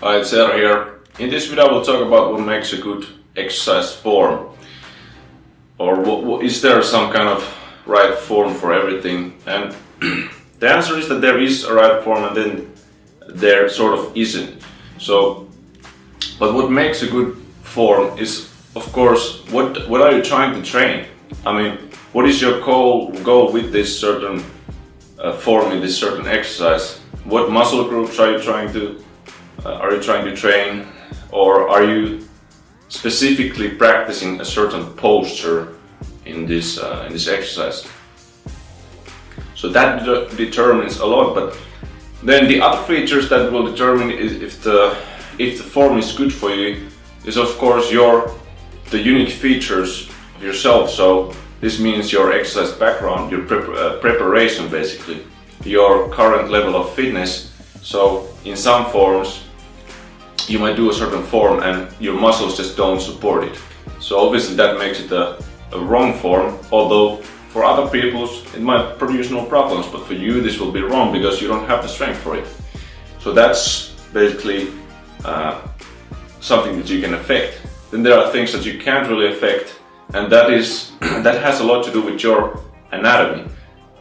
Hi, it's Eero here. In this video I will talk about what makes a good exercise form. Or is there some kind of right form for everything? And the answer is that there is a right form and then there sort of isn't. But what makes a good form is, of course, what are you trying to train? I mean, what is your goal with this certain form in this certain exercise? What muscle groups are you trying to train, or are you specifically practicing a certain posture in this exercise? So that determines a lot. But then the other features that will determine if the form is good for you is, of course, the unique features of yourself. So this means your exercise background, your preparation, basically, your current level of fitness. So in some forms you might do a certain form and your muscles just don't support it. So obviously that makes it a wrong form, although for other people it might produce no problems, but for you this will be wrong because you don't have the strength for it. So that's basically something that you can affect. Then there are things that you can't really affect, and that has a lot to do with your anatomy,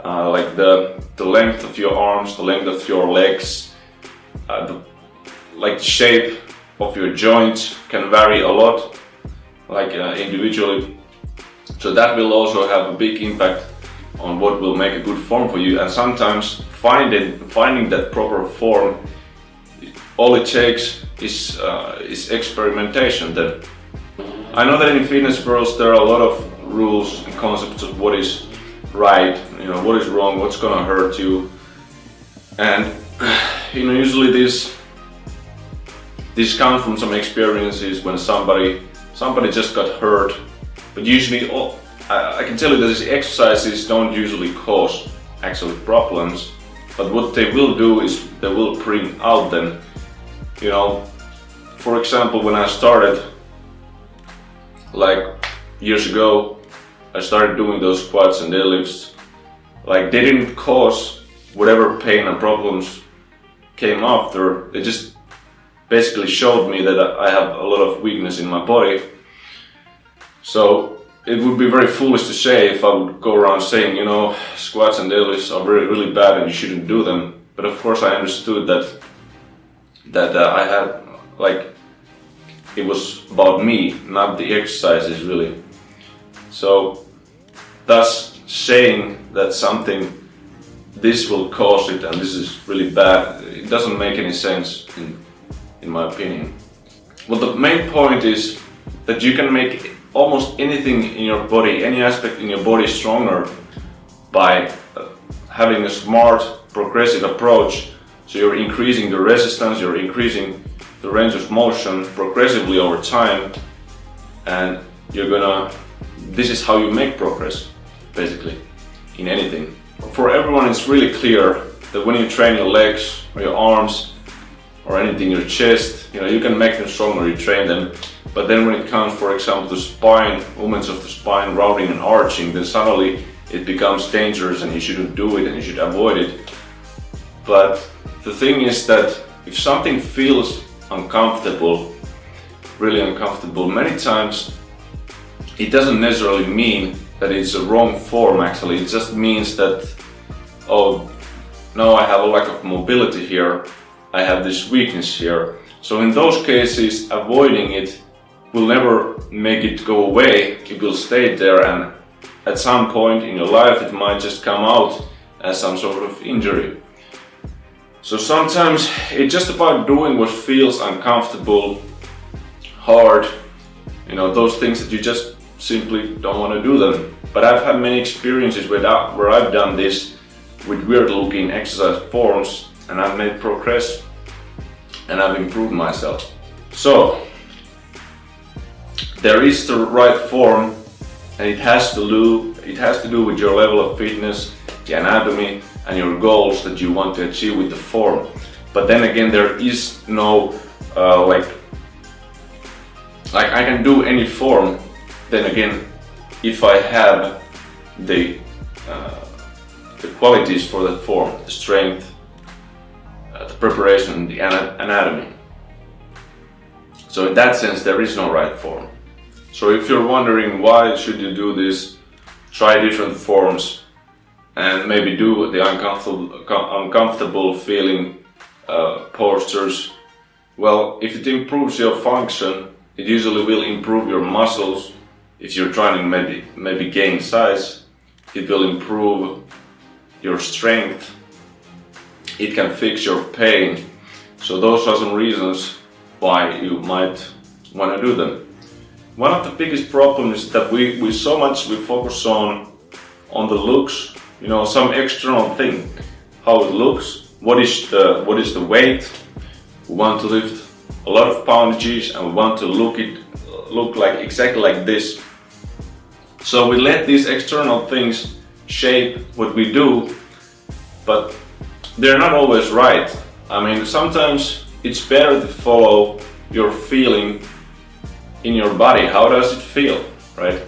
like the length of your arms, the length of your legs, the shape of your joints can vary a lot, individually. So that will also have a big impact on what will make a good form for you. And sometimes finding that proper form, all it takes is experimentation. Then I know that in fitness worlds there are a lot of rules and concepts of what is right, what is wrong, what's gonna hurt you, and usually this comes from some experiences when somebody just got hurt. But usually, I can tell you that these exercises don't usually cause actual problems, but what they will do is they will bring out them. For example, when I started, like years ago, I started doing those squats and deadlifts. They didn't cause whatever pain and problems came after. They just basically showed me that I have a lot of weakness in my body. So it would be very foolish to say if I would go around saying, squats and deadlifts are really bad and you shouldn't do them. But of course I understood that I had, it was about me, not the exercises really. So thus saying that this will cause it and this is really bad, it doesn't make any sense in my opinion. Well, the main point is that you can make almost anything in your body, any aspect in your body, stronger by having a smart, progressive approach. So you're increasing the resistance, you're increasing the range of motion progressively over time, and this is how you make progress, basically, in anything. For everyone it's really clear that when you train your legs or your arms or anything, your chest, you can make them stronger, you train them. But then when it comes, for example, to spine, movements of the spine, rounding and arching, then suddenly it becomes dangerous and you shouldn't do it and you should avoid it. But the thing is that if something feels uncomfortable, really uncomfortable, many times it doesn't necessarily mean that it's a wrong form actually. It just means that, oh, no, I have a lack of mobility here, I have this weakness here. So in those cases, avoiding it will never make it go away. It will stay there, and at some point in your life it might just come out as some sort of injury. So sometimes it's just about doing what feels uncomfortable, hard, those things that you just simply don't want to do them. But I've had many experiences where I've done this with weird looking exercise forms and I've made progress and I've improved myself. So there is the right form, and it has to do with your level of fitness, the anatomy, and your goals that you want to achieve with the form. But then again, there is no I can do any form. Then again, if I have the qualities for that form, the strength, the the preparation and the anatomy. So in that sense, there is no right form. So if you're wondering why should you do this, try different forms and maybe do the uncomfortable feeling postures. Well, if it improves your function, it usually will improve your muscles. If you're trying to maybe gain size, it will improve your strength. It can fix your pain. So those are some reasons why you might want to do them. One of the biggest problems is that we focus on the looks, you know, some external thing, how it looks, what is the weight. We want to lift a lot of poundages and we want to look like exactly like this. So we let these external things shape what we do, but they're not always right. I mean, sometimes it's better to follow your feeling in your body. How does it feel, right?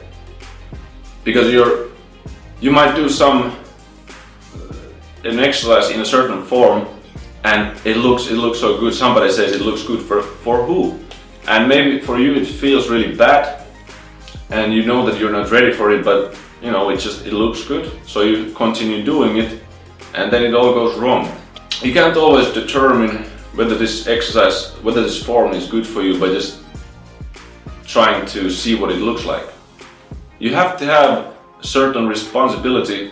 Because you might do an exercise in a certain form and it looks so good. Somebody says it looks good for who? And maybe for you it feels really bad and you know that you're not ready for it, but you know, it looks good, so you continue doing it and then it all goes wrong. You can't always determine whether this form is good for you by just trying to see what it looks like. You have to have a certain responsibility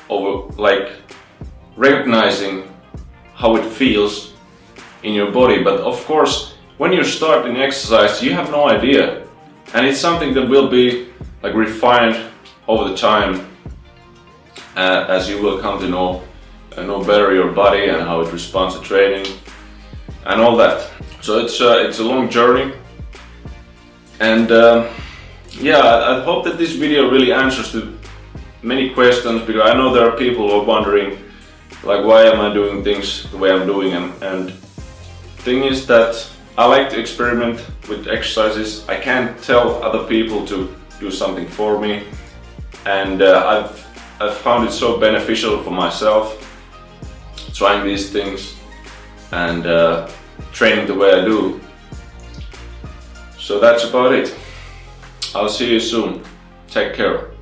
over like recognizing how it feels in your body. But of course, when you're starting exercise, you have no idea, and it's something that will be like refined over the time as you will come to know better your body and how it responds to training and all that. So it's a long journey, and yeah, I hope that this video really answers to many questions, because I know there are people who are wondering like, why am I doing things the way I'm doing them? And the thing is that I like to experiment with exercises. I can't tell other people to do something for me, and I've found it so beneficial for myself trying these things and training the way I do. So that's about it. I'll see you soon. Take care.